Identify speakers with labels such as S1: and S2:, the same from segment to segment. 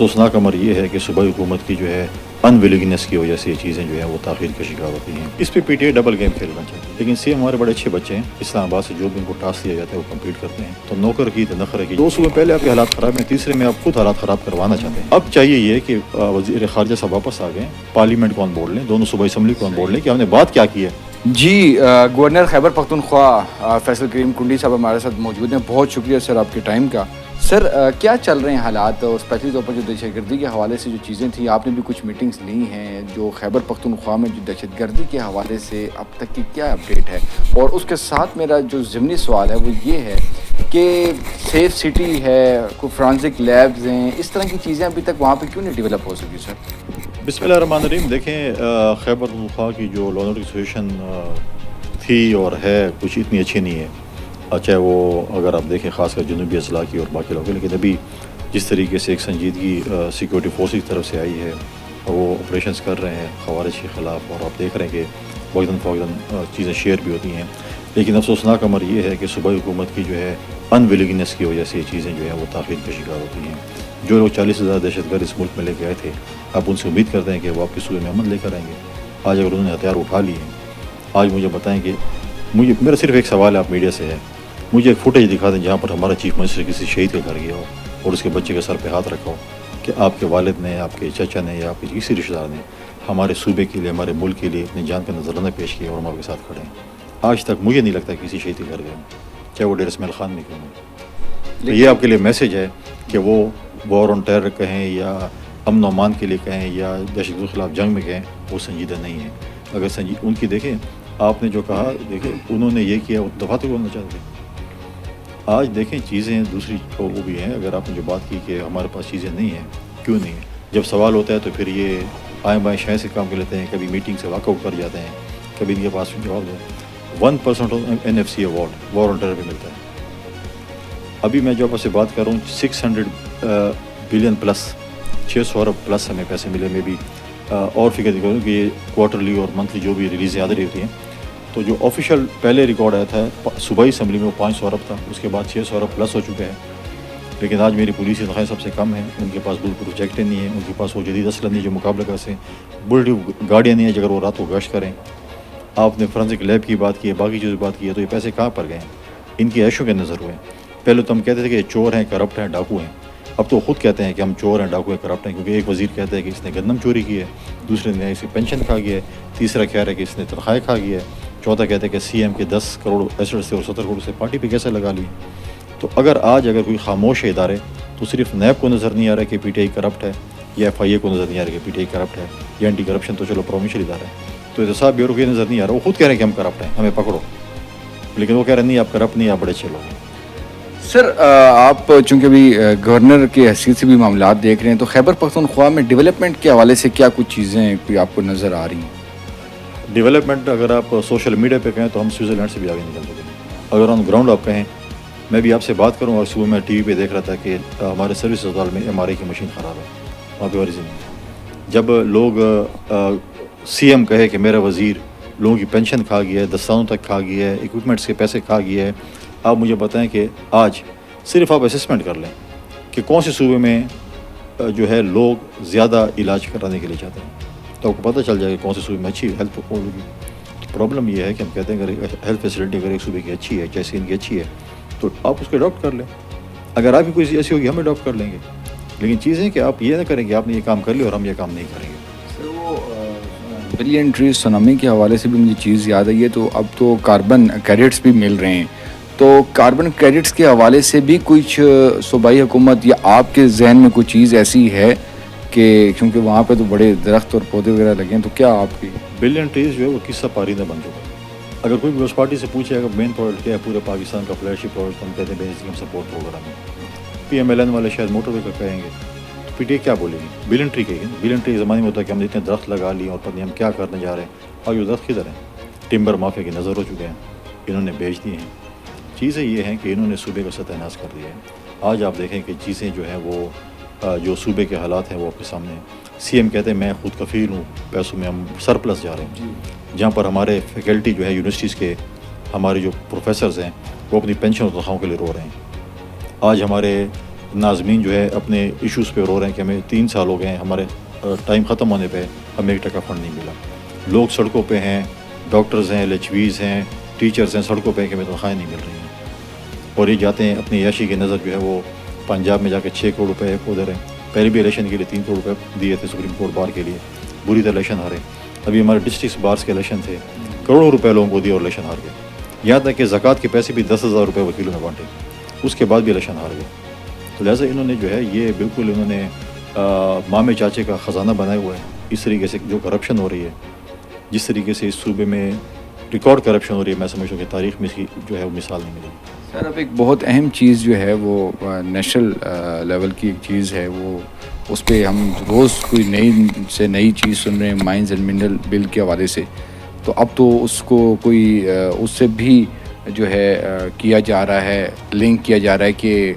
S1: افسوسناک امر یہ ہے کہ صوبائی حکومت کی جو ہے انویلنگنس کی وجہ سے یہ چیزیں جو ہیں وہ تاخیر کا شکار ہوتی ہیں. اس پہ P T I double game کھیلنا چاہتی ہے، لیکن سی ہمارے بڑے اچھے بچے ہیں، اسلام آباد سے جو بھی ان کو ٹاسک دیا جاتا ہے وہ کمپلیٹ کرتے ہیں. تو نوکر کی تو نخرے کی 2 صوبے پہلے آپ کے حالات خراب ہیں، تیسرے میں آپ خود حالات خراب کروانا چاہتے ہیں. اب چاہیے یہ کہ وزیر خارجہ صاحب واپس آ گئے، پارلیمنٹ کو آن بورڈ لیں، دونوں صوبائی اسمبلی کو آن بورڈ لیں کہ ہم نے بات کیا کی ہے.
S2: جی گورنر خیبر پختونخوا فیصل کریم کنڈی صاحب ہمارے ساتھ موجود ہیں. بہت شکریہ سر آپ کے ٹائم کا. سر کیا چل رہے ہیں حالات، اور اسپیشلی طور پر جو دہشت گردی کے حوالے سے جو چیزیں تھیں، آپ نے بھی کچھ میٹنگز لی ہیں، جو خیبر پختونخوا میں جو دہشت گردی کے حوالے سے اب تک کی کیا اپڈیٹ ہے؟ اور اس کے ساتھ میرا جو ضمنی سوال ہے وہ یہ ہے کہ سیف سٹی ہے، کوئی فرانزک لیبز ہیں، اس طرح کی چیزیں ابھی تک وہاں پہ کیوں نہیں ڈیولپ ہو سکی سر؟
S1: بسم اللہ الرحمن الرحیم. دیکھیں خیبر پختونخوا کی جو لا اینڈ آرڈر کی سچویشن تھی اور ہے کچھ اتنی اچھی نہیں ہے، چاہے وہ اگر آپ دیکھیں خاص کر جنوبی اضلاع کی اور باقی لوگوں، لیکن ابھی جس طریقے سے ایک سنجیدگی سیکورٹی فورسز کی طرف سے آئی ہے، وہ آپریشنز کر رہے ہیں خوارج کے خلاف، اور آپ دیکھ رہے ہیں کہ وقتاً فوقتاً چیزیں شیئر بھی ہوتی ہیں. لیکن افسوسناک امر یہ ہے کہ صوبائی حکومت کی جو ہے انویلنگنس کی وجہ سے یہ چیزیں جو ہیں وہ تاخیر کا شکار ہوتی ہیں. جو لوگ 40,000 دہشت گرد اس ملک میں لے کے آئے تھے، آپ ان سے امید کرتے ہیں کہ وہ آپ کے صوبے میں امن لے کر آئیں گے. آج اگر انہوں نے ہتھیار اٹھا لیے ہیں، آج مجھے بتائیں کہ میرا صرف ایک سوال ہے آپ میڈیا سے ہے، مجھے ایک فوٹیج دکھا دیں جہاں پر ہمارا چیف منسٹر کسی شہید کے گھر گیا ہو اور اس کے بچے کے سر پہ ہاتھ رکھا ہو کہ آپ کے والد نے، آپ کے چچا نے یا آپ کے کسی رشتہ دار نے ہمارے صوبے کے لیے، ہمارے ملک کے لیے اپنی جان کا نذرانہ پیش کیا اور ہم آپ کے ساتھ کھڑے ہیں. آج تک مجھے نہیں لگتا کسی شہید کے گھر گئے، چاہے وہ ڈیر اسماعیل خان میں کیوں نہیں. تو یہ آپ کے لیے میسج ہے کہ وہ وار آن ٹیرر کہیں یا امن و امان کے لیے کہیں یا دہشت گردی کے خلاف جنگ میں کہیں، وہ سنجیدہ نہیں ہے. اگر ان کی دیکھیں، آپ نے جو کہا، دیکھیں انہوں نے یہ کیا، وہ دفعہ تو بولنا چاہتے ہیں. آج دیکھیں چیزیں دوسری وہ بھی ہیں. اگر آپ نے جو بات کی کہ ہمارے پاس چیزیں نہیں ہیں، کیوں نہیں ہیں؟ جب سوال ہوتا ہے تو پھر یہ آئیں بائیں شائیں سے کام کر لیتے ہیں، کبھی میٹنگ سے واک آؤٹ کر جاتے ہیں، کبھی ان کے پاس جواب دیں. 1% NFC award war on terror پہ ملتا ہے. ابھی میں جو آپ سے بات کر رہا ہوں 600 بلین پلس، 600 ارب پلس ہمیں پیسے ملے. میں بھی اور فکر کروں کہ یہ کوارٹرلی اور منتھلی جو بھی ریلیزیں آتی رہتی ہیں، تو جو آفیشیل پہلے ریکارڈ آیا تھا صوبائی اسمبلی میں وہ 500 ارب تھا، اس کے بعد 600 ارب پلس ہو چکے ہیں. لیکن آج میری پولیس کی تنخواہیں سب سے کم ہیں، ان کے پاس بالکل پروجیکٹیں نہیں ہیں، ان کے پاس وہ جدید اسلحہ نہیں جو مقابلہ کر سکیں، بلٹ گاڑیاں نہیں ہیں اگر وہ رات کو گشت کریں. آپ نے فرانزک لیب کی بات کی ہے، باقی چیزوں کی بات کی ہے، تو یہ پیسے کہاں پر گئے ہیں؟ ان کی عیشوں کے نظر ہوئے. پہلے تو ہم کہتے تھے کہ چور ہیں، کرپٹ ہیں، ڈاکو ہیں. اب تو خود کہتے ہیں کہ ہم چور ہیں، ڈاکو ہیں، کرپٹ ہیں، کیونکہ ایک وزیر کہتا ہے کہ اس نے گندم چوری کی ہے، دوسرے نے اس کی پینشن کھا گیا ہے، تیسرا کہہ رہا ہے کہ اس نے تنخواہیں کھا گیا ہے، چوتھا کہتا ہے کہ سی ایم کے 10 کروڑ ایسٹ سے اور 70 کروڑ سے پارٹی پہ کیسے لگا لی. تو اگر کوئی خاموش ہے ادارے، تو صرف نیب کو نظر نہیں آ رہا کہ پی ٹی آئی کرپٹ ہے، یا ایف آئی اے کو نظر نہیں آ رہا کہ پی ٹی آئی کرپٹ ہے، یا اینٹی کرپشن تو چلو پروونشل ادارہ ہے، تو احتساب بیورو کو یہ نظر نہیں آ رہا. وہ خود کہہ رہے ہیں کہ ہم کرپٹ ہیں، ہمیں پکڑو، لیکن وہ کہہ رہے ہیں نہیں آپ کرپٹ نہیں، آپ بڑے اچھے لوگ ہیں.
S2: سر آپ چونکہ ابھی گورنر کی حیثیت سے بھی معاملات دیکھ رہے ہیں، تو خیبر پختونخوا میں ڈیولپمنٹ کے حوالے سے کیا کچھ چیزیں کوئی آپ کو نظر آ رہی ہیں؟
S1: ڈیولپمنٹ اگر آپ سوشل میڈیا پہ کہیں تو ہم سوئٹزرلینڈ سے بھی آگے نکل چکے ہیں. اگر آن گراؤنڈ آپ کہیں، میں بھی آپ سے بات کروں، اور صبح میں ٹی وی پہ دیکھ رہا تھا کہ ہمارے سروس اسپتال میں ایم آر آئی کی مشین خراب ہے، وہاں پہ ریزن نہیں. جب لوگ سی ایم کہے کہ میرا وزیر لوگوں کی پینشن کھا گیا ہے، دستانوں تک کھا گیا ہے، ایکوپمنٹس کے پیسے کھا گیا ہے، آپ مجھے بتائیں کہ آج صرف آپ اسسمنٹ کر لیں کہ کون سے صوبے میں جو ہے لوگ زیادہ علاج کرانے کے لیے چاہتے ہیں، تو آپ کو پتہ چل جائے گا کون سے صوبے میں اچھی ہیلتھ ہوگی. پرابلم یہ ہے کہ ہم کہتے ہیں اگر ہیلتھ فیسلٹی اگر ایک صوبے کی اچھی ہے، جیسے ان کی اچھی ہے، تو آپ اس کو اڈاپٹ کر لیں. اگر آپ کی کوئی ایسی ہوگی ہم اڈاپٹ کر لیں گے. لیکن چیزیں کہ آپ یہ نہ کریں کہ آپ نے یہ کام کر لیا اور ہم یہ کام نہیں کریں گے.
S2: سر وہ بلین ٹری سونامی کے حوالے سے بھی مجھے چیز یاد آئی ہے، تو اب تو کاربن کریڈٹس بھی مل رہے ہیں، تو کاربن کریڈٹس کے حوالے سے بھی کچھ صوبائی حکومت یا آپ کے ذہن میں کوئی چیز ایسی ہے کہ کیونکہ وہاں پہ تو بڑے درخت اور پودے وغیرہ لگے ہیں، تو کیا آپ کی
S1: بلین ٹریز جو ہے وہ قصہ پارندہ بن چکا ہے. اگر کوئی بھی اس پارٹی سے پوچھے اگر مین پروجیکٹ کیا ہے پورے پاکستان کا فلیگشپ پروجیکٹ، تو ہم کہتے ہیں بیسک سپورٹ پروگرام ہے. پی ایم ایل این والے شاید موٹر وے کا کہیں گے، تو پی ٹی آئی کیا بولے گی؟ بلین ٹری کہیں گے. بلین ٹری زمانے میں ہوتا ہے کہ ہم نے اتنے درخت لگا لیے اور پتہ نہیں ہم کیا کرنے جا رہے ہیں، اور یہ درخت کدھر ہیں؟ ٹمبر مافیا کی نظر ہو چکے ہیں، انہوں نے بیچ دیے ہیں. چیزیں یہ ہیں کہ انہوں نے صوبے کا ستیہ ناش کر دیا ہے. آج آپ دیکھیں کہ چیزیں جو ہیں وہ جو صوبے کے حالات ہیں وہ آپ کے سامنے ہیں. سی ایم کہتے ہیں میں خود کفیل ہوں، پیسوں میں ہم سرپلس جا رہے ہیں. جہاں پر ہمارے فیکلٹی جو ہے یونیورسٹیز کے، ہمارے جو پروفیسرز ہیں وہ اپنی پینشن اور تنخواہوں کے لیے رو رہے ہیں. آج ہمارے ناظمین جو ہے اپنے ایشوز پہ رو رہے ہیں کہ ہمیں 3 سال ہو گئے ہیں، ہمارے ٹائم ختم ہونے پہ ہمیں 1 ٹکا فنڈ نہیں ملا. لوگ سڑکوں پہ ہیں، ڈاکٹرز ہیں، LHVs ہیں، ٹیچرز ہیں، سڑکوں پہ کہ ہمیں تنخواہیں نہیں مل رہی ہیں. اور یہ جاتے ہیں اپنی عیاشی کی نظر جو ہے وہ پنجاب میں جا کے 6 کروڑ روپے ادھر ہیں. پہلے بھی الیکشن کے لیے 3 کروڑ روپے دیے تھے سپریم کورٹ بار کے لیے، بری طرح الیکشن ہارے. ابھی ہمارے ڈسٹرکٹ بارس کے الیکشن تھے، کروڑوں روپے لوگوں کو دیے اور الیکشن ہار گئے. یہاں تک کہ زکوٰۃ کے پیسے بھی 10,000 روپے وکیلوں میں بانٹے، اس کے بعد بھی الیکشن ہار گئے. تو لہٰذا انہوں نے جو ہے یہ بالکل انہوں نے مامے چاچے کا خزانہ بنایا ہوا ہے. اس طریقے سے جو کرپشن ہو رہی ہے، جس طریقے سے اس صوبے میں ریکارڈ کرپشن ہو رہی ہے، میں سمجھتا ہوں کہ تاریخ میں اس کی جو ہے وہ مثال نہیں ملے گی.
S2: سر اب ایک بہت اہم چیز جو ہے وہ نیشنل لیول کی ایک چیز ہے، وہ اس پہ ہم روز کوئی نئی چیز سن رہے ہیں مائنز اینڈ منرل بل کے حوالے سے. تو اب تو اس کو کوئی اس سے بھی جو ہے کیا جا رہا ہے، لنک کیا جا رہا ہے کہ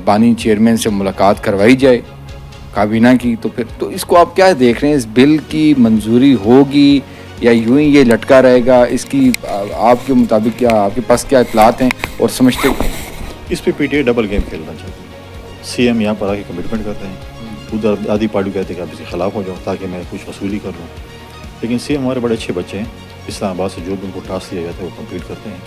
S2: بانی چیئرمین سے ملاقات کروائی جائے کابینہ کی. تو پھر تو اس کو آپ کیا دیکھ رہے ہیں، اس بل کی منظوری ہوگی یا یوں ہی یہ لٹکا رہے گا؟ اس کی آپ کے مطابق کیا آپ کے پاس کیا اطلاعات ہیں اور سمجھتے ہیں؟
S1: اس پہ PTI ڈبل گیم کھیلنا چاہتے ہیں. CM یہاں پر آ کے کمٹمنٹ کرتے ہیں، ادھر آدھی پارٹی کہتے ہیں کہ آپ اس کے خلاف ہو جاؤ تاکہ میں کچھ وصولی کر لوں. لیکن CM ہمارے بڑے اچھے بچے ہیں، اسلام آباد سے جو بھی ان کو ٹاسک دیا جاتا ہے وہ کمپلیٹ کرتے ہیں.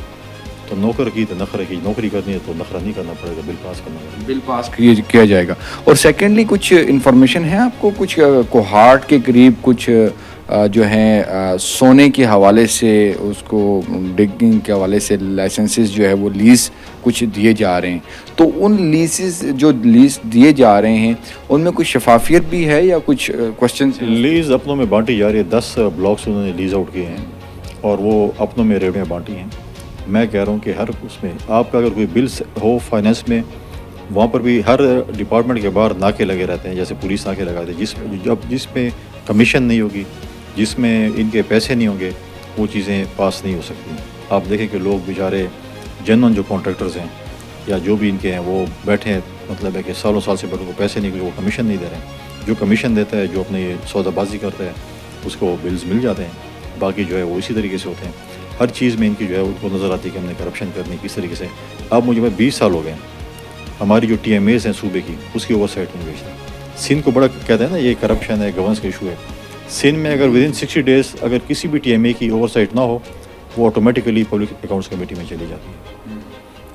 S1: تو نوکر کی تو نخرے کی، نوکری کرنی ہے تو نخرہ نہیں کرنا پڑے گا، بل پاس کرنا پڑے گا.
S2: بل پاس کیا جائے گا. اور سیکنڈلی کچھ انفارمیشن ہے آپ کو، کچھ کوہارٹ کے قریب کچھ جو ہیں سونے کے حوالے سے، اس کو ڈگنگ کے حوالے سے لائسنسز جو ہے وہ لیز کچھ دیے جا رہے ہیں. تو ان لیزز جو لیز دیے جا رہے ہیں ان میں کچھ شفافیت بھی ہے یا کچھ کوشچنس؟
S1: لیز اپنوں میں بانٹی جا رہی ہے. 10 بلاکس انہوں نے لیز آؤٹ کیے ہیں اور وہ اپنوں میں ریٹ میں بانٹی ہیں. میں کہہ رہا ہوں کہ ہر اس میں آپ کا اگر کوئی بل ہو فائنینس میں، وہاں پر بھی ہر ڈپارٹمنٹ کے باہر ناکے لگے رہتے ہیں، جیسے پولیس ناکے لگاتے ہیں. جس میں کمیشن نہیں ہوگی، جس میں ان کے پیسے نہیں ہوں گے، وہ چیزیں پاس نہیں ہو سکتی. آپ دیکھیں کہ لوگ بیچارے جنون جو کانٹریکٹرز ہیں یا جو بھی ان کے ہیں وہ بیٹھے ہیں، مطلب ہے کہ سالوں سال سے بیٹھے کو پیسے نہیں، وہ کمیشن نہیں دے رہے ہیں. جو کمیشن دیتا ہے، جو اپنے سودا بازی کرتا ہے، اس کو بلز مل جاتے ہیں. باقی جو ہے وہ اسی طریقے سے ہوتے ہیں. ہر چیز میں ان کی جو ہے ان کو نظر آتی ہے کہ ہم نے کرپشن کرنی کس طریقے سے. اب مجھے 20 سال ہو گئے ہیں، ہماری جو TMAs ہیں صوبے کی، اس کی اوور سائٹ نہیں ہوئی. سندھ کو بڑا کہتے ہیں نا یہ کرپشن ہے، گورننس کا ایشو ہے. سندھ میں اگر ودن 60 days اگر کسی بھی TMA کی اوور سائٹ نہ ہو، وہ آٹومیٹیکلی پبلک اکاؤنٹس کمیٹی میں چلی جاتی ہے.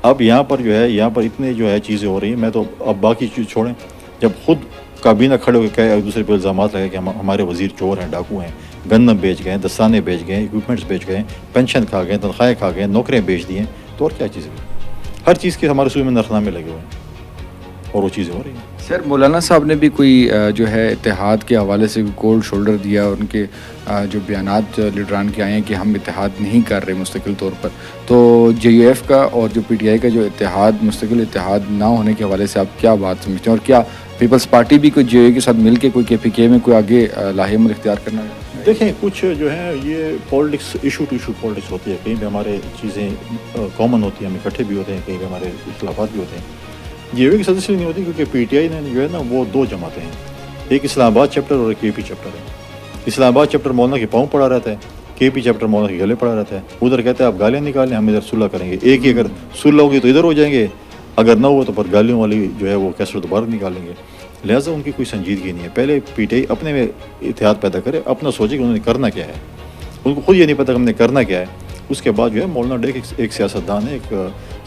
S1: اب یہاں پر جو ہے یہاں پر اتنے جو ہے چیزیں ہو رہی ہیں. میں تو اب باقی چیز چھوڑیں، جب خود کابینہ کھڑے ہو کے ایک دوسرے پہ الزامات لگے کہ ہمارے وزیر چور ہیں، ڈاکو ہیں، گندم بیچ گئے، دستانے بیچ گئے، اکوپمنٹس بیچ گئے، پینشن کھا گئے، تنخواہیں کھا گئے، نوکریاں بیچ دی ہیں، تو اور کیا چیزیں؟ ہر چیز کے ہمارے صوبے میں نرخنامے لگے ہوئے ہیں اور وہ چیزیں ہو رہی ہیں.
S2: سر مولانا صاحب نے بھی کوئی جو ہے اتحاد کے حوالے سے کولڈ شولڈر دیا، ان کے جو بیانات لیڈران کے آئے ہیں کہ ہم اتحاد نہیں کر رہے مستقل طور پر. تو JUF کا اور جو PTI کا جو اتحاد، مستقل اتحاد نہ ہونے کے حوالے سے آپ کیا بات سمجھتے ہیں؟ اور کیا پیپلز پارٹی بھی کوئی JUF کے ساتھ مل کے کوئی KPK میں کوئی آگے لاہم اختیار کرنا ہے؟
S1: دیکھیں کچھ جو ہے یہ politics issue to issue politics ہوتی ہے. کہیں پہ ہمارے چیزیں کامن ہوتی ہیں، ہم اکٹھے بھی ہوتے ہیں، کہیں پہ ہمارے اختلافات بھی ہوتے ہیں. JUF کی سدسیہ نہیں ہوتی کیونکہ PTI نے جو ہے نا وہ 2 جماعتیں ہیں، ایک اسلام آباد چیپٹر اور ایک KP چیپٹر ہے. اسلام آباد چیپٹر مولانا کے پاؤں پڑا رہتا ہے، KP چیپٹر مولانا کے گلے پڑا رہتا ہے. ادھر کہتے ہیں آپ گالیاں نکالیں، ہم ادھر صلح کریں گے. ایک ہی اگر صلح ہوگی تو ادھر ہو جائیں گے، اگر نہ ہوا تو پھر گالیوں والی جو ہے وہ کیسر دوبارہ نکالیں گے. لہٰذا ان کی کوئی سنجیدگی نہیں ہے. پہلے PTI اپنے میں اتحاد پیدا کرے، اپنا سوچے کہ انہوں نے کرنا کیا ہے. ان کو خود یہ نہیں پتہ کہ ہم نے کرنا کیا ہے. اس کے بعد جو ہے مولانا ڈیک ایک سیاستدان ہے، ایک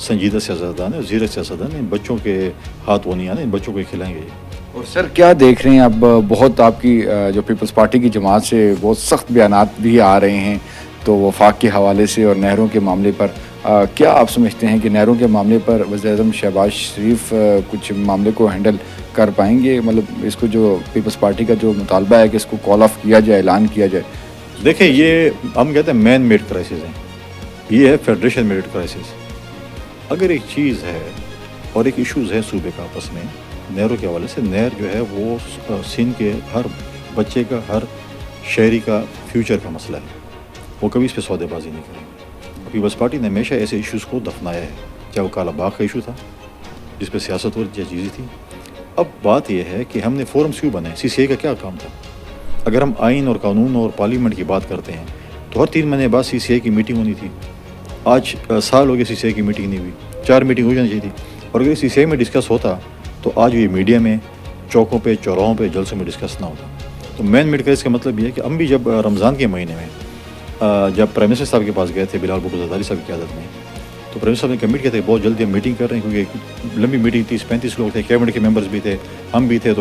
S1: سنجیدہ سیاستدان ہے، زیرک سیاستدان ہے. ان بچوں کے ہاتھ وہ نہیں آنے، ان بچوں کو کھلائیں گے.
S2: اور سر کیا دیکھ رہے ہیں اب؟ بہت آپ کی جو پیپلز پارٹی کی جماعت سے بہت سخت بیانات بھی آ رہے ہیں، تو وفاق کے حوالے سے اور نہروں کے معاملے پر کیا آپ سمجھتے ہیں کہ نہروں کے معاملے پر وزیر اعظم شہباز شریف کچھ معاملے کو ہینڈل کر پائیں گے؟ مطلب اس کو جو پیپلز پارٹی کا جو مطالبہ ہے کہ اس کو کال آف کیا جائے، اعلان کیا جائے.
S1: دیکھیں یہ ہم کہتے ہیں مین میڈ کرائسس ہیں، یہ ہے فیڈریشن میڈ کرائسس. اگر ایک چیز ہے اور ایک ایشوز ہے صوبے کا آپس میں نہروں کے حوالے سے، نہر جو ہے وہ سندھ کے ہر بچے کا، ہر شہری کا فیوچر کا مسئلہ ہے. وہ کبھی اس پہ سودے بازی نہیں کریں گے. پیپلز پارٹی نے ہمیشہ ایسے ایشوز کو دفنایا ہے، چاہے وہ کالا باغ کا ایشو تھا جس پہ سیاست ہو رہی چیزیں تھی. اب بات یہ ہے کہ ہم نے فورمز کیوں بنائے؟ CCI کا کیا کام تھا؟ اگر ہم آئین اور قانون اور پارلیمنٹ کی بات کرتے ہیں تو ہر 3 مہینے بعد CCI کی میٹنگ ہونی تھی. آج سال ہو گئے CCI کی میٹنگ نہیں ہوئی. 4 میٹنگ ہو جانی چاہیے تھی. اور اگر CCI میں ڈسکس ہوتا تو آج یہ میڈیا میں چوکوں پہ چوراہوں پہ جلسوں میں ڈسکس نہ ہوتا. تو مین میڈ کا اس کا مطلب یہ ہے کہ ہم بھی جب رمضان کے مہینے میں جب پرائم منسٹر صاحب کے پاس گئے تھے بلال بھٹو زرداری صاحب کی قیادت میں, تو پرائم منسٹر صاحب نے کمٹ کیا تھا کہ بہت جلدی ہم میٹنگ کر رہے ہیں, کیونکہ لمبی میٹنگ 30-35 لوگ تھے, کیبنٹ کے ممبرز بھی تھے, ہم بھی تھے,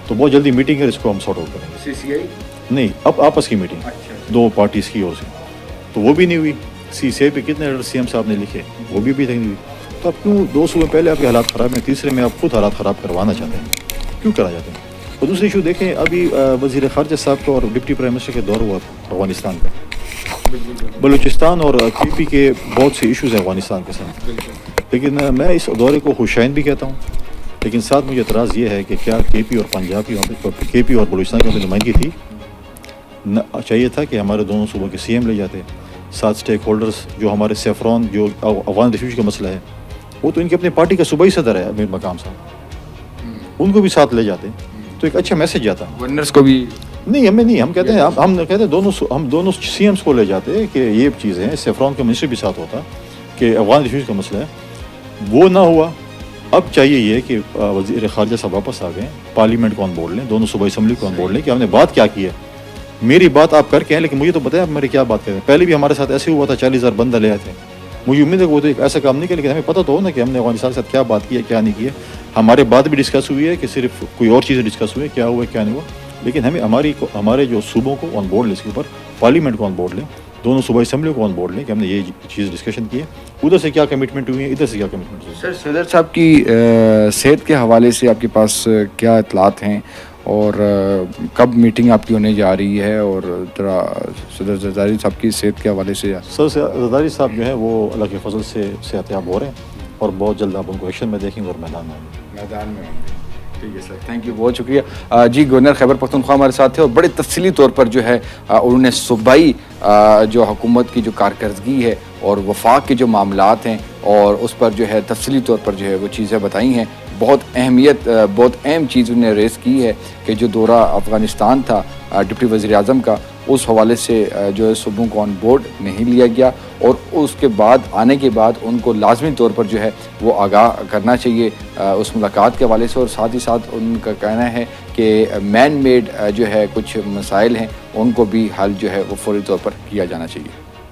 S1: تو بہت جلدی میٹنگ کر اس کو ہم سارٹ آؤٹ کریں گے.
S2: CCI
S1: نہیں, اب آپس کی میٹنگ دو پارٹیز کی اور سے, تو وہ بھی نہیں ہوئی. CCI پہ کتنے لیٹر CM صاحب نے لکھے, وہ بھی نہیں ہوئی. تو اب کیوں 2 صوبے پہلے آپ کے حالات خراب ہیں, تیسرے میں آپ خود حالات خراب کروانا چاہتے ہیں, کیوں کرا جاتے ہیں؟ اور دوسری ایشو دیکھیں, ابھی وزیر خارجہ صاحب کو اور ڈپٹی پرائم منسٹر کے دور ہوا افغانستان کا, بلوچستان اور KP کے بہت سے ایشوز ہیں افغانستان کے ساتھ, لیکن میں اس دورے کو خوشائند بھی کہتا ہوں, لیکن ساتھ مجھے اعتراض یہ ہے کہ کیا KP اور پنجاب کی KP اور بلوچستان کی نمائندگی تھی؟ چاہیے تھا کہ ہمارے دونوں صوبوں کے CM لے جاتے, ساتھ اسٹیک ہولڈرز جو ہمارے سیفران جو افغان ریفیوجی کا مسئلہ ہے, وہ تو ان کی اپنی پارٹی کا صوبائی صدر ہے امیر مقام صاحب, ان کو بھی ساتھ لے جاتے تو ایک اچھا میسج جاتا.
S2: گورنرز کو بھی
S1: نہیں, ہمیں نہیں, ہم کہتے ہیں ہم کہتے ہیں دونوں CMs کو لے جاتے کہ یہ چیزیں ہیں, سیفران کا منسٹر بھی ساتھ ہوتا کہ افغان ریفیوجی کا مسئلہ ہے, وہ نہ ہوا. اب چاہیے یہ کہ وزیر خارجہ صاحب واپس آ گئے, پارلیمنٹ کو آن بورڈ لیں, دونوں صوبائی اسمبلی کو آن بورڈ لیں کہ ہم نے بات کیا کی ہے. میری بات آپ کر کے ہیں, لیکن مجھے تو بتایا آپ میری کیا بات کریں. پہلے بھی ہمارے ساتھ ایسے ہوا تھا, 40,000 بندہ لے آئے تھے. مجھے امید ہے کہ وہ تو ایک ایسا کام نہیں کیا, لیکن ہمیں پتہ تو ہو نا کہ ہم نے افغانستان کے ساتھ کیا بات کی ہے, کیا نہیں کی ہے. ہمارے بات بھی ڈسکس ہوئی ہے کہ صرف کوئی اور چیزیں ڈسکس ہوئی ہے, کیا ہوا ہے کیا نہیں ہوا, لیکن ہمیں ہمارے جو صوبوں کو آن بورڈ لیں, اس کے اوپر پارلیمنٹ کو آن بورڈ لیں, دونوں صوبائی اسمبلی کو آن بورڈ لیں کہ ہم نے یہ چیز ڈسکشن کی ہے, ادھر سے کیا کمٹمنٹ ہوئی ہے, ادھر سے کیا کمٹمنٹ ہوئی ہے.
S2: سر, صدر صاحب کی صحت کے حوالے سے آپ کے پاس کیا اطلاعات ہیں, اور کب میٹنگ آپ کی ہونے جا رہی ہے, اور ذرا صدر زرداری صاحب کی صحت کے حوالے سے.
S1: سر زرداری صاحب جو ہیں وہ اللہ کے فضل سے صحتیاب ہو رہے ہیں, اور بہت جلد آپ ان کو ایکشن میں دیکھیں گے اور میدان میں.
S2: ٹھیک ہے سر, تھینک یو, بہت شکریہ. جی, گورنر خیبر پختونخوا ہمارے ساتھ تھے, اور بڑے تفصیلی طور پر جو ہے انہوں نے صوبائی جو حکومت کی جو کارکردگی ہے اور وفاق کے جو معاملات ہیں, اور اس پر جو ہے تفصیلی طور پر جو ہے وہ چیزیں بتائی ہیں. بہت اہم چیز انہوں نے ریز کی ہے کہ جو دورہ افغانستان تھا ڈپٹی وزیر اعظم کا, اس حوالے سے جو ہے صوبوں کو آن بورڈ نہیں لیا گیا, اور اس کے بعد آنے کے بعد ان کو لازمی طور پر جو ہے وہ آگاہ کرنا چاہیے اس ملاقات کے حوالے سے. اور ساتھ ہی ساتھ ان کا کہنا ہے کہ مین میڈ جو ہے کچھ مسائل ہیں ان کو بھی حل جو ہے وہ فوری طور پر کیا جانا چاہیے.